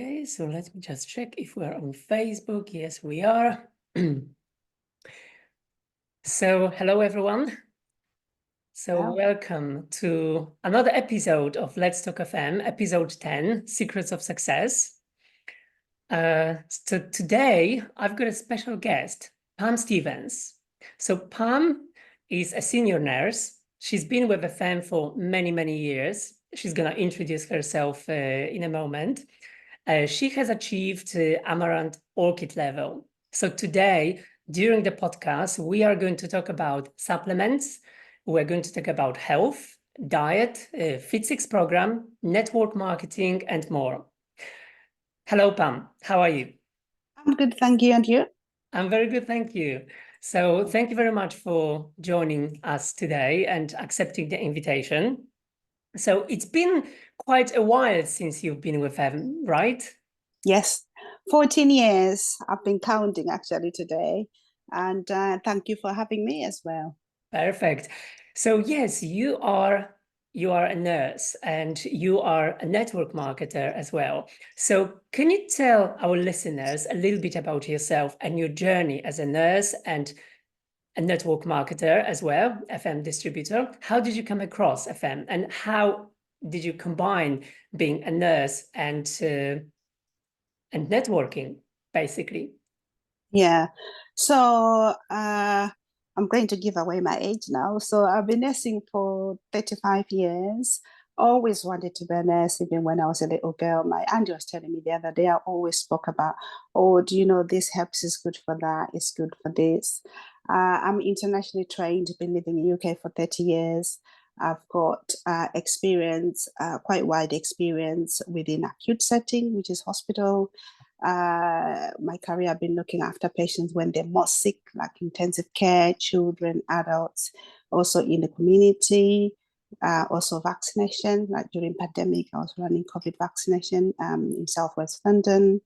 Okay, so let me just check if we're on Facebook. Yes, we are. So, hello everyone. So, Wow. welcome to another episode of Let's Talk FM, episode 10, Secrets of Success. So today I've got a special guest, Pam Stephens. So Pam is a senior nurse. She's been with the firm for many, many years. She's going to introduce herself in a moment. She has achieved Amaranth Orchid level. So today, during the podcast, we are going to talk about supplements. We're going to talk about health, diet, Fit6 program, network marketing, and more. Hello, Pam. How are you? I'm good, thank you. And you? I'm very good, thank you. So thank you very much for joining us today and accepting the invitation. So it's been quite a while since you've been with them, right? Yes, 14 years. I've been counting actually today. And thank you for having me as well. Perfect. So yes, you are a nurse and you are a network marketer as well. So can you tell our listeners a little bit about yourself and your journey as a nurse and a network marketer as well, FM distributor? How did you come across FM and how did you combine being a nurse and networking, basically? Yeah. So I'm going to give away my age now. So I've been nursing for 35 years. Always wanted to be a nurse, even when I was a little girl. My auntie was telling me the other day, I always spoke about, oh, do you know this helps is good for that, it's good for this. I'm internationally trained, been living in the UK for 30 years. I've got experience, quite wide experience within acute setting, which is hospital. My career, I've been looking after patients when they're more sick, like intensive care, children, adults, also in the community, also vaccination, like during pandemic, I was running COVID vaccination in Southwest London.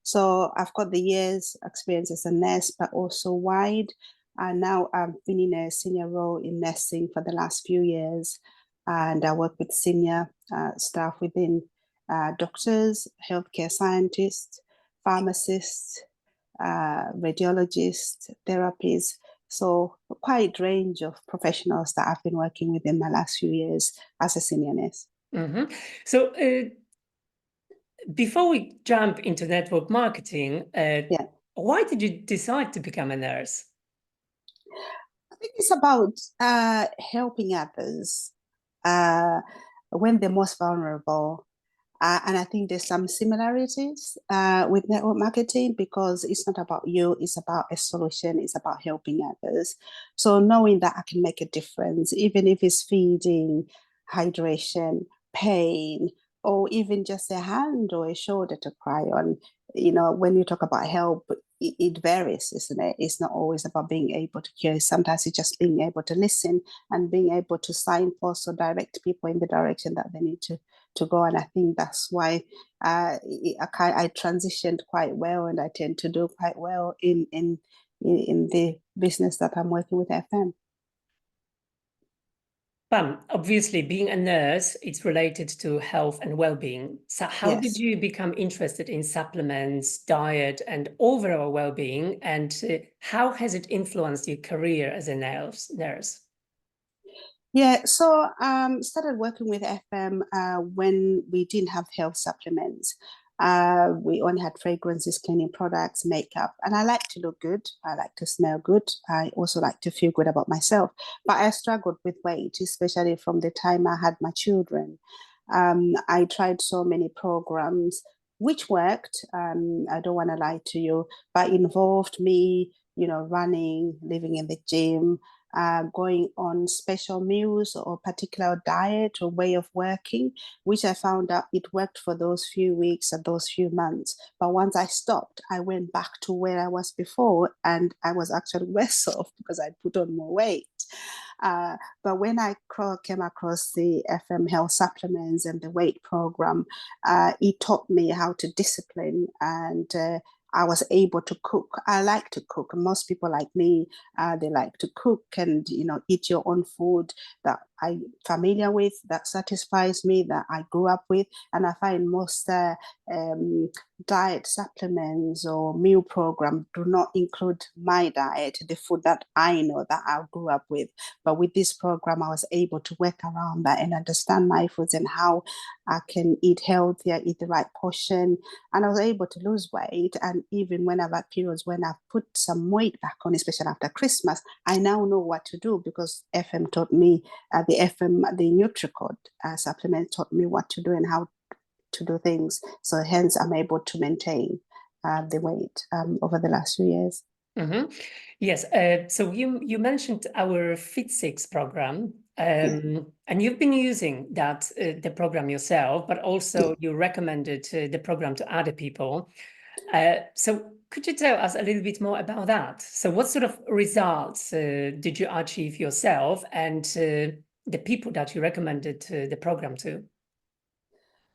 So I've got the years experience as a nurse, but also wide. And now I've been in a senior role in nursing for the last few years. And I work with senior staff within doctors, healthcare scientists, pharmacists, radiologists, therapists. So quite range of professionals that I've been working with in my last few years as a senior nurse. Mm-hmm. So before we jump into network marketing, Yeah. why did you decide to become a nurse? I think it's about helping others when they're most vulnerable. And I think there's some similarities with network marketing because it's not about you, it's about a solution, it's about helping others. So knowing that I can make a difference, even if it's feeding, hydration, pain, or even just a hand or a shoulder to cry on. You know, when you talk about help, it varies, isn't it? It's not always about being able to cure. Sometimes it's just being able to listen and being able to signpost or direct people in the direction that they need to go. And I think that's why I transitioned quite well, and I tend to do quite well in the business that I'm working with FM. Obviously, being a nurse, it's related to health and well-being. So how did Yes. you become interested in supplements, diet, and overall well-being? And how has it influenced your career as a nurse? Yeah, so started working with FM when we didn't have health supplements. We only had fragrances, cleaning products, makeup, and I like to look good. I like to smell good. I also like to feel good about myself. But I struggled with weight, especially from the time I had my children. I tried so many programs, which worked. I don't want to lie to you, but involved me, you know, running, living in the gym, going on special meals or particular diet or way of working, which I found out it worked for those few weeks and those few months. But once I stopped, I went back to where I was before, and I was actually worse off because I put on more weight. But when I came across the FM health supplements and the weight program, it taught me how to discipline, and I was able to cook. I like to cook. Most people like me, they like to cook and, you know, eat your own food. That I'm familiar with, that satisfies me, that I grew up with. And I find most diet supplements or meal program do not include my diet, the food that I know that I grew up with. But with this program, I was able to work around that and understand my foods and how I can eat healthier, eat the right portion. And I was able to lose weight. And even when I've had periods when I've put some weight back on, especially after Christmas, I now know what to do because FM taught me, the NutriCode supplement taught me what to do and how to do things. So hence I'm able to maintain the weight over the last few years. Mm-hmm. Yes. So you mentioned our Fit6 program, Yeah. and you've been using that the program yourself, but also you recommended the program to other people. So could you tell us a little bit more about that? So what sort of results did you achieve yourself and the people that you recommended the program to?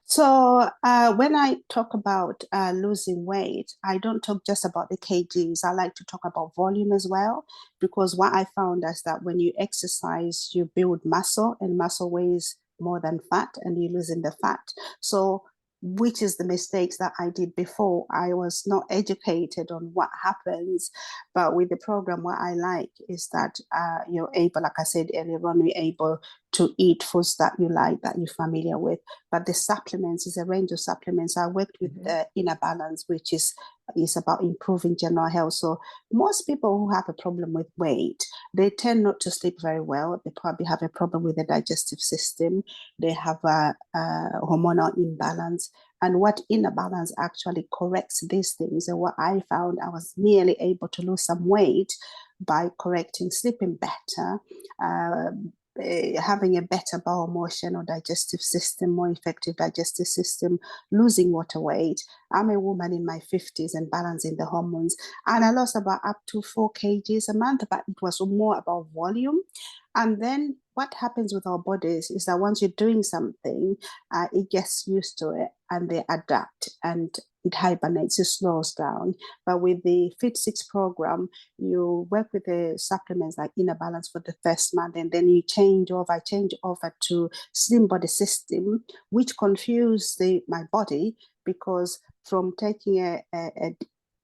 So when I talk about losing weight, I don't talk just about the kgs. I like to talk about volume as well, because what I found is that when you exercise, you build muscle, and muscle weighs more than fat, and you're losing the fat. So which is the mistakes that I did before. I was not educated on what happens, but with the program, what I like is that you're able, like I said earlier on, you're able to eat foods that you like, that you're familiar with. But the supplements is a range of supplements. I worked with Inner Balance, which is about improving general health. So most people who have a problem with weight, they tend not to sleep very well. They probably have a problem with the digestive system. They have a hormonal imbalance. And what Inner Balance actually corrects these things. And what I found, I was merely able to lose some weight by correcting sleeping better, having a better bowel motion or digestive system, more effective digestive system, losing water weight. I'm a woman in my 50s and balancing the hormones. And I lost about up to 4 kgs a month, but it was more about volume. And then what happens with our bodies is that once you're doing something, it gets used to it and they adapt and it hibernates, it slows down. But with the Fit6 program, you work with the supplements like Inner Balance for the first month, and then you change over to Slim Body System, which confused my body because from taking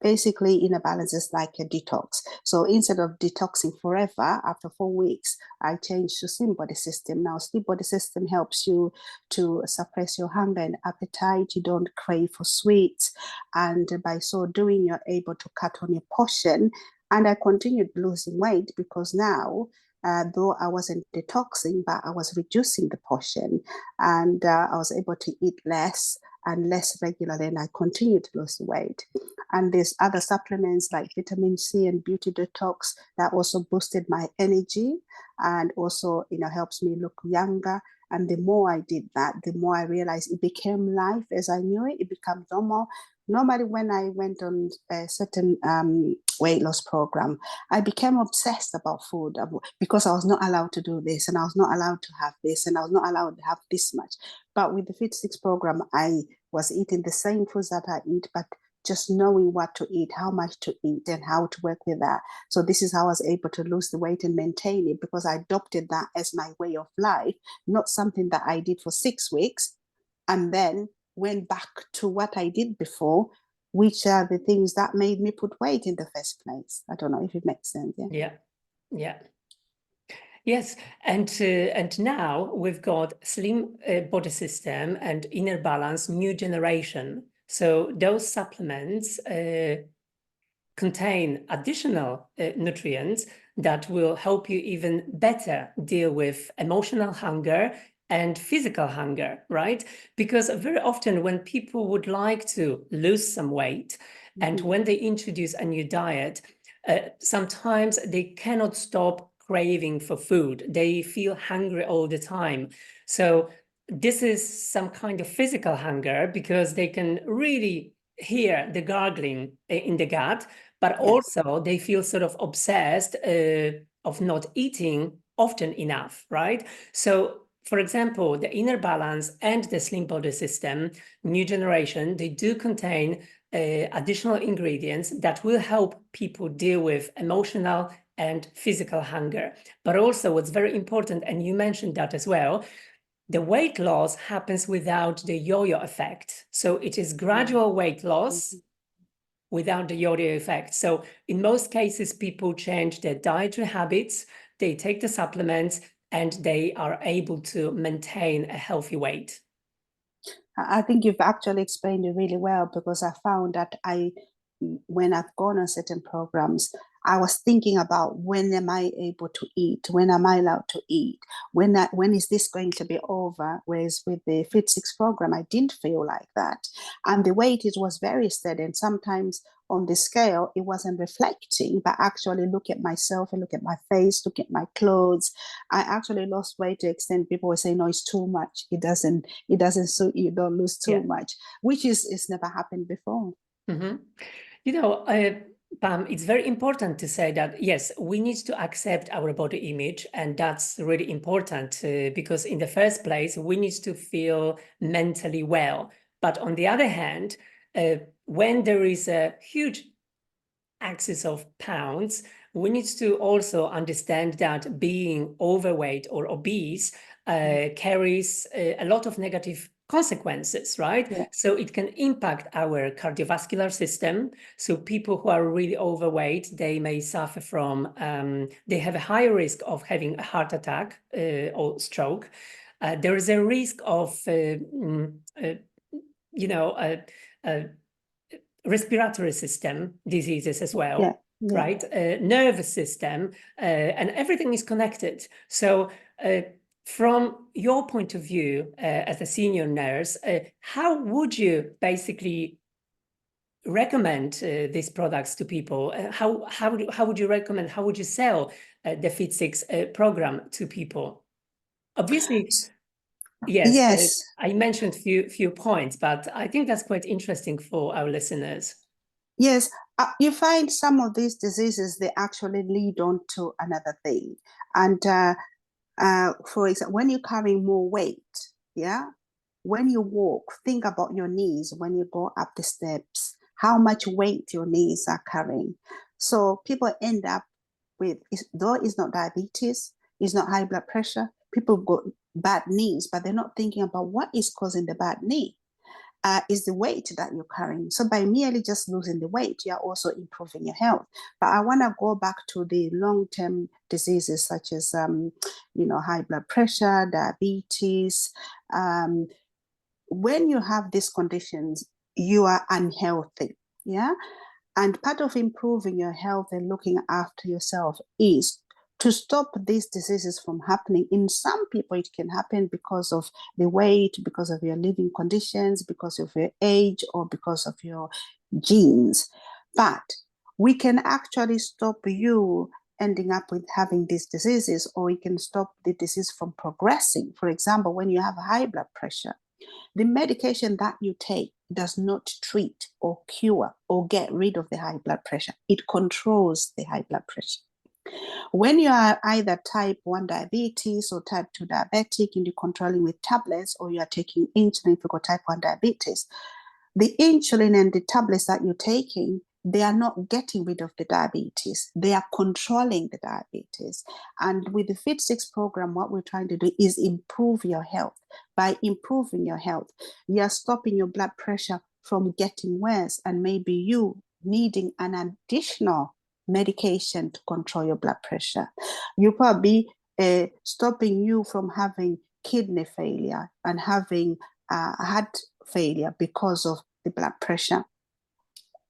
basically Inner Balance is like a detox. So instead of detoxing forever, after 4 weeks, I changed to Slim Body System. Now, Slim Body System helps you to suppress your hunger and appetite. You don't crave for sweets. And by so doing, you're able to cut on your portion. And I continued losing weight because now, though I wasn't detoxing, but I was reducing the portion and I was able to eat less and less regularly, and I continued to lose weight. And there's other supplements like vitamin C and beauty detox that also boosted my energy and also, helps me look younger. And the more I did that, the more I realized it became life as I knew it. It became normal. Normally, when I went on a certain weight loss program, I became obsessed about food because I was not allowed to do this and I was not allowed to have this and I was not allowed to have this much. But with the Fit6 program, I was eating the same foods that I eat, but just knowing what to eat, how much to eat, and how to work with that. So this is how I was able to lose the weight and maintain it because I adopted that as my way of life, not something that I did for 6 weeks and then went back to what I did before, which are the things that made me put weight in the first place. I don't know if it makes sense. Yeah. Yes, and now we've got Slim Body System and Inner Balance New Generation. So those supplements contain additional nutrients that will help you even better deal with emotional hunger and physical hunger, right? Because very often when people would like to lose some weight and when they introduce a new diet, sometimes they cannot stop craving for food. They feel hungry all the time. So this is some kind of physical hunger because they can really hear the gargling in the gut, but also they feel sort of obsessed of not eating often enough, right? So for example, the Inner Balance and the Slim Body System, New Generation, they do contain additional ingredients that will help people deal with emotional and physical hunger. But also what's very important, and you mentioned that as well, the weight loss happens without the yo-yo effect. So it is gradual weight loss without the yo-yo effect. So in most cases, people change their dietary habits, they take the supplements, and they are able to maintain a healthy weight. I think you've actually explained it really well, because I found that when I've gone on certain programs, I was thinking about, when am I able to eat? When am I allowed to eat? When is this going to be over? Whereas with the Fit 6 program, I didn't feel like that. And the weight, it was very steady. And sometimes on the scale, it wasn't reflecting, but actually look at myself and look at my face, look at my clothes. I actually lost weight to the extent people were saying, no, it's too much. It doesn't suit you, don't lose too much, which is never happened before. Mm-hmm. You know, Pam, it's very important to say that, yes, we need to accept our body image, and that's really important because in the first place, we need to feel mentally well. But on the other hand, when there is a huge excess of pounds, we need to also understand that being overweight or obese carries a lot of negative consequences, right? Yeah. So it can impact our cardiovascular system. So people who are really overweight, they may suffer from, they have a higher risk of having a heart attack or stroke. There is a risk of, respiratory system diseases as well, right? Nervous system, and everything is connected. So from your point of view as a senior nurse, how would you basically recommend these products to people? How would you recommend, how would you sell the Fit 6 program to people? Obviously, yes. I mentioned few points, but I think that's quite interesting for our listeners. Yes, you find some of these diseases, they actually lead on to another thing. And for example, when you're carrying more weight, when you walk, think about your knees when you go up the steps, how much weight your knees are carrying. So people end up with, though it's not diabetes, it's not high blood pressure, people got bad knees, but they're not thinking about what is causing the bad knee. Is the weight that you're carrying. So by merely just losing the weight, you're also improving your health. But I want to go back to the long-term diseases such as, high blood pressure, diabetes. When you have these conditions, you are unhealthy. Yeah. And part of improving your health and looking after yourself is to stop these diseases from happening. In some people, it can happen because of the weight, because of your living conditions, because of your age, or because of your genes. But we can actually stop you ending up with having these diseases, or we can stop the disease from progressing. For example, when you have high blood pressure, the medication that you take does not treat or cure or get rid of the high blood pressure. It controls the high blood pressure. When you are either type 1 diabetes or type 2 diabetic and you're controlling with tablets, or you are taking insulin for type 1 diabetes, the insulin and the tablets that you're taking, they are not getting rid of the diabetes. They are controlling the diabetes. And with the Fit 6 program, what we're trying to do is improve your health. By improving your health, you are stopping your blood pressure from getting worse, and maybe you needing an additional medication to control your blood pressure. You probably stopping you from having kidney failure and having heart failure because of the blood pressure.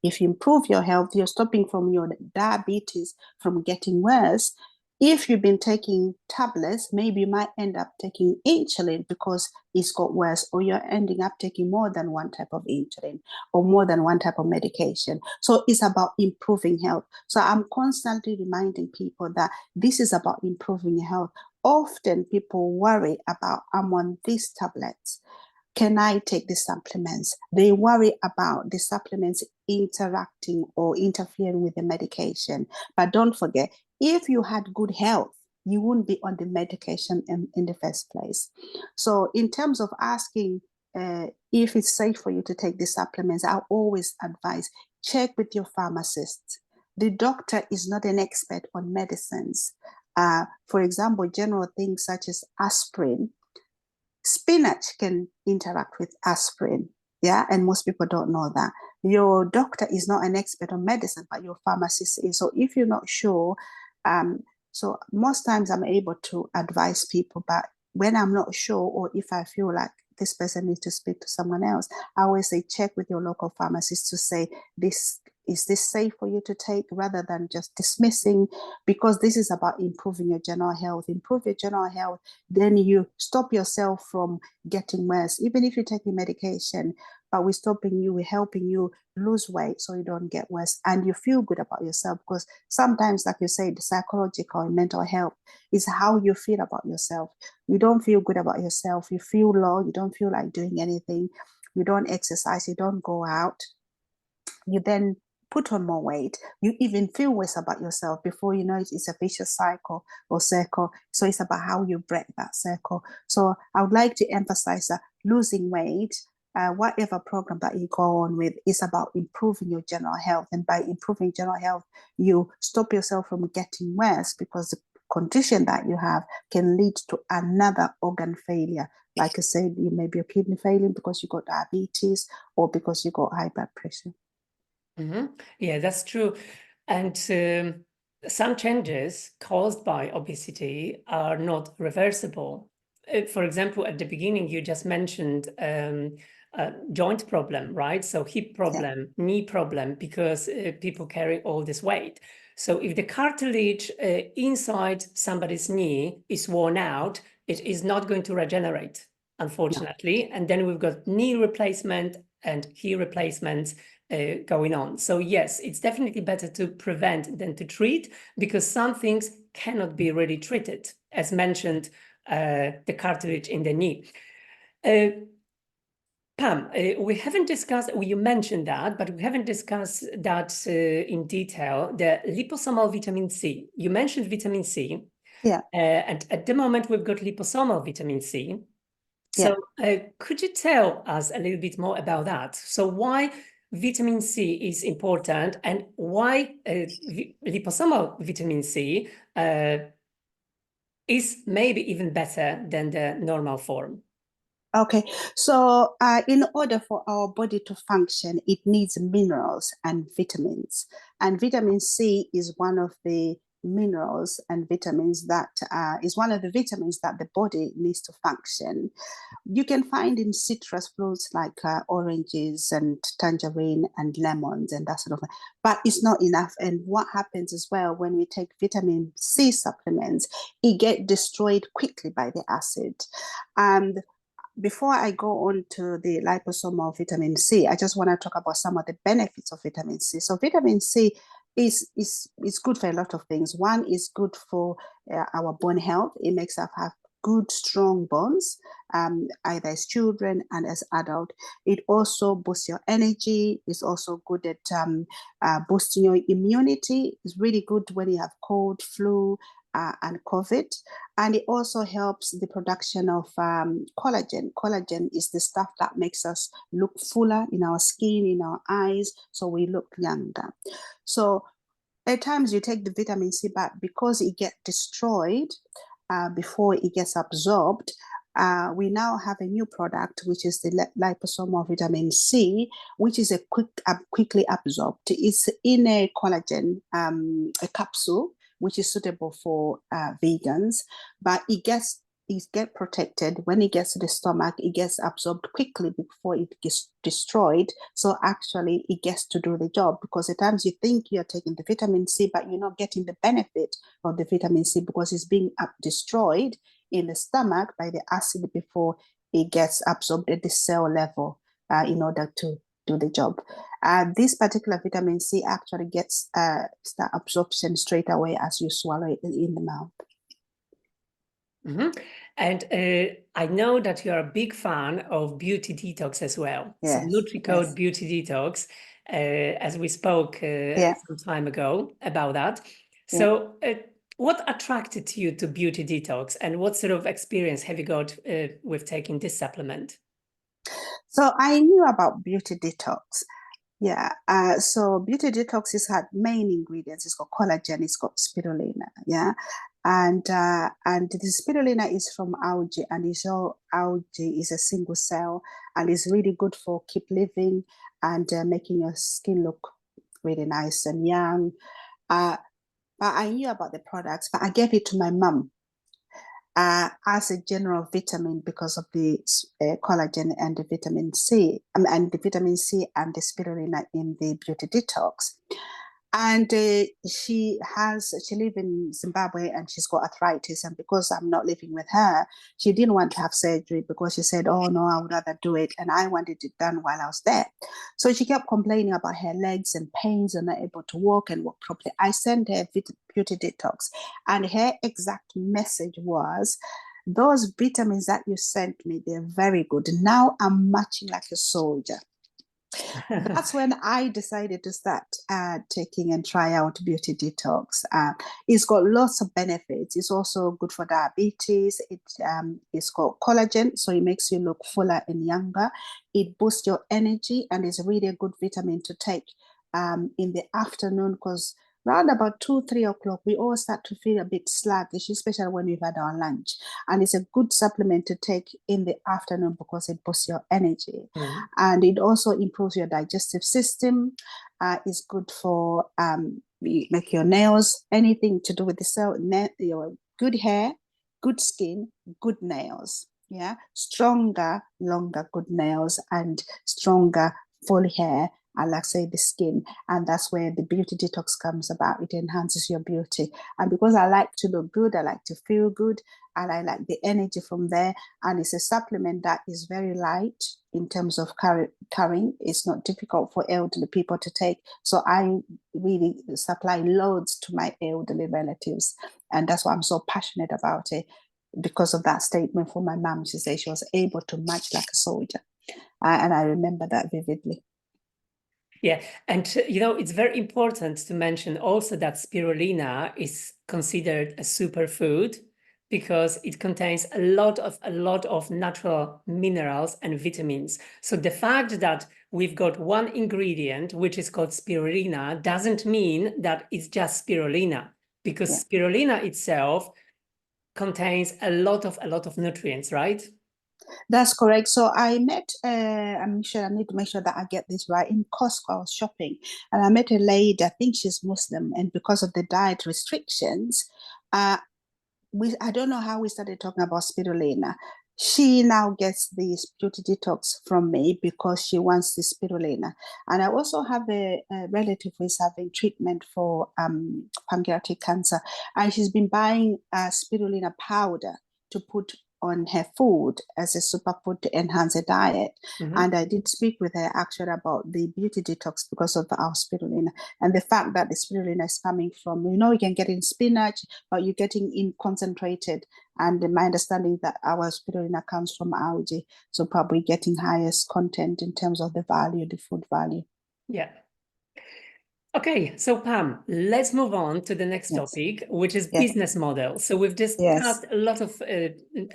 If you improve your health, you're stopping from your diabetes from getting worse. If you've been taking tablets, maybe you might end up taking insulin because it's got worse, or you're ending up taking more than one type of insulin or more than one type of medication. So it's about improving health. So I'm constantly reminding people that this is about improving your health. Often people worry about, I'm on these tablets, can I take the supplements? They worry about the supplements interacting or interfering with the medication. But don't forget, if you had good health, you wouldn't be on the medication in the first place. So in terms of asking if it's safe for you to take the supplements, I always advise, check with your pharmacist. the doctor is not an expert on medicines. For example, general things such as aspirin, spinach can interact with aspirin. Yeah, and most people don't know that. Your doctor is not an expert on medicine, but your pharmacist is. So if you're not sure, so most times I'm able to advise people, but when I'm not sure, or if I feel like this person needs to speak to someone else, I always say check with your local pharmacist to say this is this safe for you to take, rather than just dismissing, because this is about improving your general health. Improve your general health, then you stop yourself from getting worse. Even if you're taking medication, but we're stopping you, we're helping you lose weight so you don't get worse and you feel good about yourself. Because sometimes, like you say, the psychological and mental health is how you feel about yourself. You don't feel good about yourself, you feel low, you don't feel like doing anything, you don't exercise, you don't go out, you then put on more weight, you even feel worse about yourself. Before you know it, it's a vicious cycle or circle. So it's about how you break that circle. So I would like to emphasize that losing weight, whatever program that you go on with, is about improving your general health. And by improving general health, you stop yourself from getting worse, because the condition that you have can lead to another organ failure. Like I said, you may be a kidney failing because you got diabetes or because you got high blood pressure. Yeah, that's true. And some changes caused by obesity are not reversible. For example, at the beginning, you just mentioned a joint problem, right? So hip problem, knee problem, because people carry all this weight. So if the cartilage inside somebody's knee is worn out, it is not going to regenerate, unfortunately. And then we've got knee replacement and hip replacements going on. So yes, it's definitely better to prevent than to treat, because some things cannot be really treated, as mentioned, the cartilage in the knee. Pam, we haven't discussed, you mentioned that, but we haven't discussed that in detail, the liposomal vitamin C. You mentioned vitamin C. Yeah. And at the moment, we've got liposomal vitamin C. So could you tell us a little bit more about that? So why vitamin C is important, and why liposomal vitamin C is maybe even better than the normal form? Okay, so in order for our body to function, it needs minerals and vitamins. And vitamin C is one of the minerals and vitamins that is one of the vitamins that the body needs to function. You can find in citrus fruits like oranges and tangerine and lemons and that sort of thing, but it's not enough. And what happens as well, when we take vitamin C supplements, it gets destroyed quickly by the acid. And before I go on to the liposomal vitamin C, I just want to talk about some of the benefits of vitamin C. So vitamin C is good for a lot of things. One is good for our bone health. It makes us have good, strong bones, either as children and as adult. It also boosts your energy. It's also good at boosting your immunity. It's really good when you have cold, flu, and COVID. And it also helps the production of collagen. Collagen is the stuff that makes us look fuller in our skin, in our eyes, so we look younger. So at times you take the vitamin C, but because it gets destroyed before it gets absorbed, we now have a new product, which is the liposomal vitamin C, which is quickly absorbed. It's in a collagen, a capsule, which is suitable for vegans, but it gets protected. When it gets to the stomach, it gets absorbed quickly before it gets destroyed. So actually it gets to do the job, because at times you think you're taking the vitamin C, but you're not getting the benefit of the vitamin C because it's being destroyed in the stomach by the acid before it gets absorbed at the cell level in order to do the job. This particular vitamin C actually gets start absorption straight away as you swallow it in the mouth. And I know that you are a big fan of beauty detox as well. Yes, So NutriCode Beauty Detox, as we spoke some time ago about that. So what attracted you to beauty detox, and what sort of experience have you got with taking this supplement? So I knew about beauty detox. Yeah. So Beauty Detox has had main ingredients. It's got collagen, it's got spirulina. Yeah. And the spirulina is from algae, and it's all algae is a single cell, and it's really good for keep living and making your skin look really nice and young. Uh, but I knew about the products, but I gave it to my mum as a general vitamin because of the collagen and the vitamin C, and the vitamin C and the spirulina in the Beauty Detox. And she lives in Zimbabwe and she's got arthritis. And because I'm not living with her, she didn't want to have surgery because she said, oh no, I would rather do it. And I wanted it done while I was there. So she kept complaining about her legs and pains and not able to walk and walk properly. I sent her Beauty Detox, and her exact message was, those vitamins that you sent me, they're very good. Now I'm matching like a soldier. That's when I decided to start taking and try out Beauty Detox. It's got lots of benefits. It's also good for diabetes. It's got collagen, so it makes you look fuller and younger. It boosts your energy, and it's really a good vitamin to take in the afternoon, because around about 2, 3 o'clock, we all start to feel a bit sluggish, especially when we've had our lunch. And it's a good supplement to take in the afternoon because it boosts your energy. Mm. And it also improves your digestive system. It's good for make your nails, anything to do with the cell, your good hair, good skin, good nails. Yeah, stronger, longer, good nails, and stronger, full hair. I like say the skin, and that's where the Beauty Detox comes about. It enhances your beauty, and because I like to look good, I like to feel good, and I like the energy from there. And it's a supplement that is very light in terms of carrying. It's not difficult for elderly people to take. So I really supply loads to my elderly relatives. And that's why I'm so passionate about it, because of that statement from my mom. She said she was able to match like a soldier. And I remember that vividly. Yeah, and it's very important to mention also that spirulina is considered a superfood because it contains a lot of natural minerals and vitamins. So the fact that we've got one ingredient which is called spirulina doesn't mean that it's just spirulina, because spirulina itself contains a lot of nutrients, right? That's correct. So I met, I'm sure I need to make sure that I get this right. In Costco, I was shopping and I met a lady, I think she's Muslim, and because of the diet restrictions, uh, I don't know how we started talking about spirulina. She now gets this Beauty Detox from me because she wants the spirulina. And I also have a relative who is having treatment for pancreatic cancer, and she's been buying spirulina powder to put on her food as a superfood to enhance her diet. Mm-hmm. And I did speak with her actually about the Beauty Detox because of our spirulina, and the fact that the spirulina is coming from, you can get in spinach, but you're getting in concentrated. And my understanding that our spirulina comes from algae, so probably getting highest content in terms of the value, the food value. Yeah. Okay, so Pam, let's move on to the next Yes. topic, which is Yes. business model. So we've Yes. discussed a lot of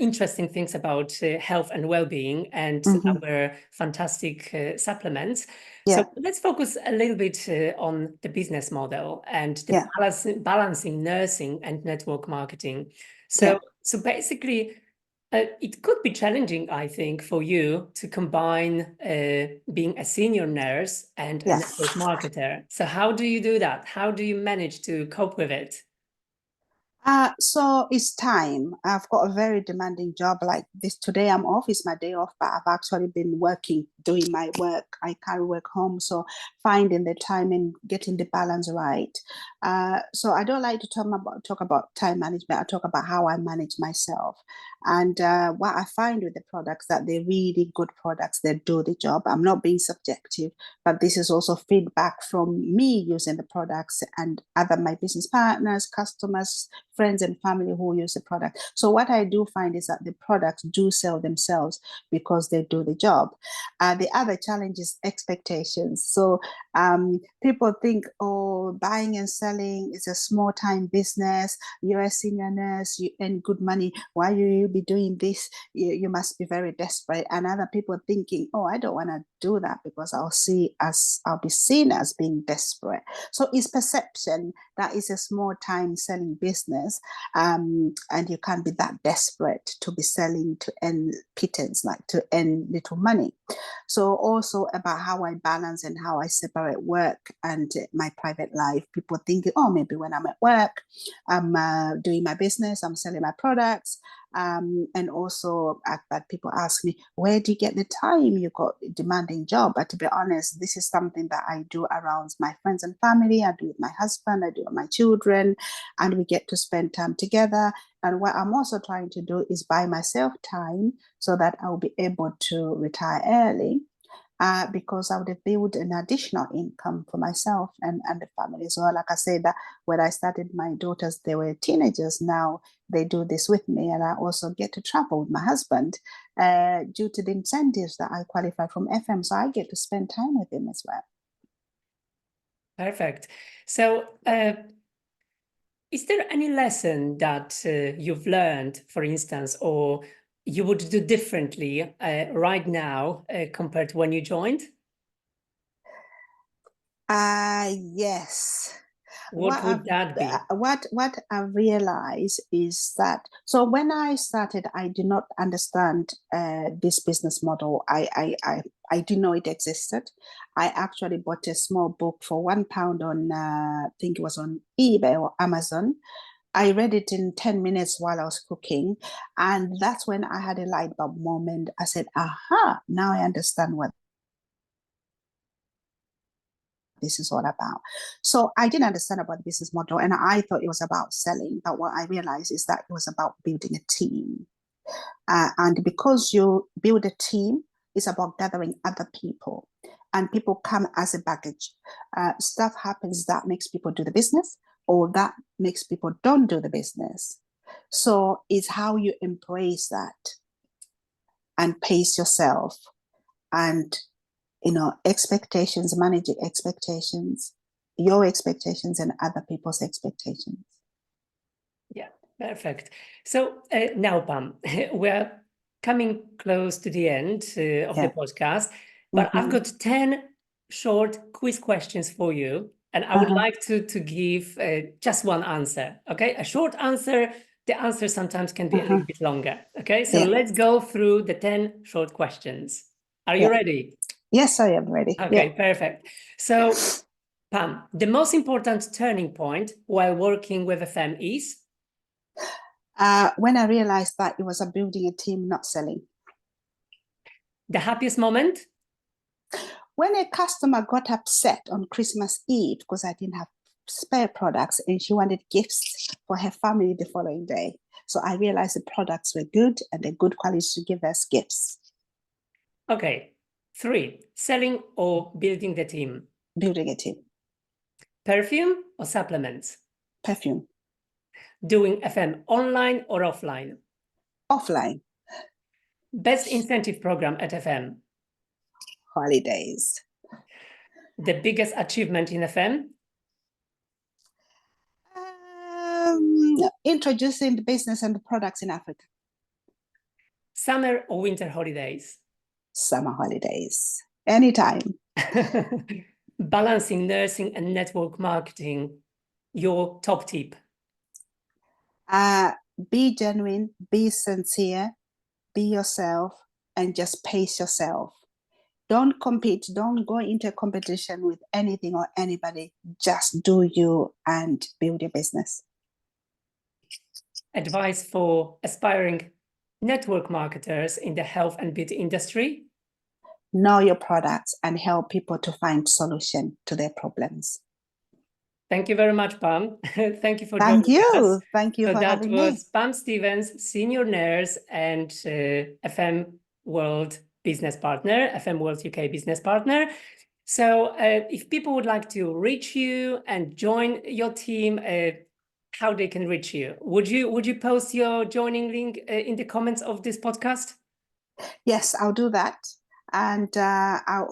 interesting things about health and well-being and Mm-hmm. our fantastic supplements. Yeah. So let's focus a little bit on the business model and the Yeah. balancing nursing and network marketing. Yeah. So basically, it could be challenging, I think, for you to combine being a senior nurse and a Yeah. network marketer. So how do you do that? How do you manage to cope with it? So it's time. I've got a very demanding job like this. Today I'm off, it's my day off, but I've actually been working, doing my work. I carry work home. So finding the time and getting the balance right. So I don't like to talk about time management. I talk about how I manage myself. And what I find with the products that they're really good products, they do the job. I'm not being subjective, but this is also feedback from me using the products and other my business partners, customers, friends and family who use the product. So what I do find is that the products do sell themselves because they do the job. The other challenge is expectations. So People think, oh, buying and selling is a small time business. You're a senior nurse, you earn good money. Why you be doing this? You must be very desperate. And other people thinking, oh, I don't want to do that because I'll be seen as being desperate. So it's perception that is a small time selling business, and you can't be that desperate to be selling to earn pittance, like to earn little money. So also about how I balance and how I separate work and my private life. People think, oh, maybe when I'm at work, I'm doing my business, I'm selling my products. And also, but people ask me, where do you get the time? You got a demanding job. But to be honest, this is something that I do around my friends and family. I do with my husband, I do with my children, and we get to spend time together. And what I'm also trying to do is buy myself time so that I'll be able to retire early. Because I would have built an additional income for myself and the family. So like I said, that when I started, my daughters, they were teenagers. Now they do this with me, and I also get to travel with my husband due to the incentives that I qualify from FM. So I get to spend time with him as well. Perfect. So is there any lesson that you've learned, for instance, or you would do differently right now compared to when you joined? Yes. What would that be? What I realized is that, so when I started, I did not understand this business model. I didn't know it existed. I actually bought a small book for £1 on I think it was on eBay or Amazon. I read it in 10 minutes while I was cooking. And that's when I had a light bulb moment. I said, aha, now I understand what this is all about. So I didn't understand about the business model, and I thought it was about selling. But what I realized is that it was about building a team. And because you build a team, it's about gathering other people. And people come as a baggage. Stuff happens that makes people do the business, or that makes people don't do the business. So it's how you embrace that and pace yourself, and expectations, managing expectations, your expectations and other people's expectations. Yeah, perfect. So now, Pam, we're coming close to the end of the podcast, but I've got 10 short quiz questions for you, and I would like to give just one answer, okay? A short answer. The answer sometimes can be a little bit longer, okay? So let's go through the 10 short questions. Are you ready? Yes, I am ready. Okay, perfect. So, Pam, the most important turning point while working with FM is? When I realized that it was a building a team, not selling. The happiest moment? When a customer got upset on Christmas Eve because I didn't have spare products and she wanted gifts for her family the following day. So I realized the products were good and they're good quality to give us gifts. Okay. 3, selling or building the team? Building a team. Perfume or supplements? Perfume. Doing FM online or offline? Offline. Best incentive program at FM? Holidays. The biggest achievement in FM? Introducing the business and the products in Africa. Summer or winter holidays? Summer holidays. Anytime. Balancing nursing and network marketing, your top tip? Be genuine, be sincere, be yourself, and just pace yourself. Don't compete. Don't go into a competition with anything or anybody. Just do you and build your business. Advice for aspiring network marketers in the health and beauty industry? Know your products and help people to find solution to their problems. Thank you very much, Pam. Thank you for joining us. Thank you for having me. That was Pam Stephens, senior nurse and FM World business partner, FM World UK business partner. So if people would like to reach you and join your team, how they can reach you? Would you post your joining link in the comments of this podcast? Yes, I'll do that. And I'm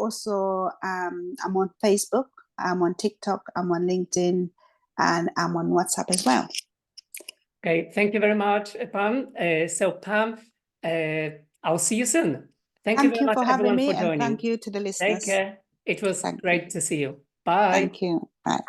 on Facebook, I'm on TikTok, I'm on LinkedIn, and I'm on WhatsApp as well. Okay, thank you very much, Pam. So Pam, I'll see you soon. Thank you very much, for having everyone, me, for and joining. thank you to the listeners. Take care. It was Thank great you. to see you. Bye. Thank you. Bye.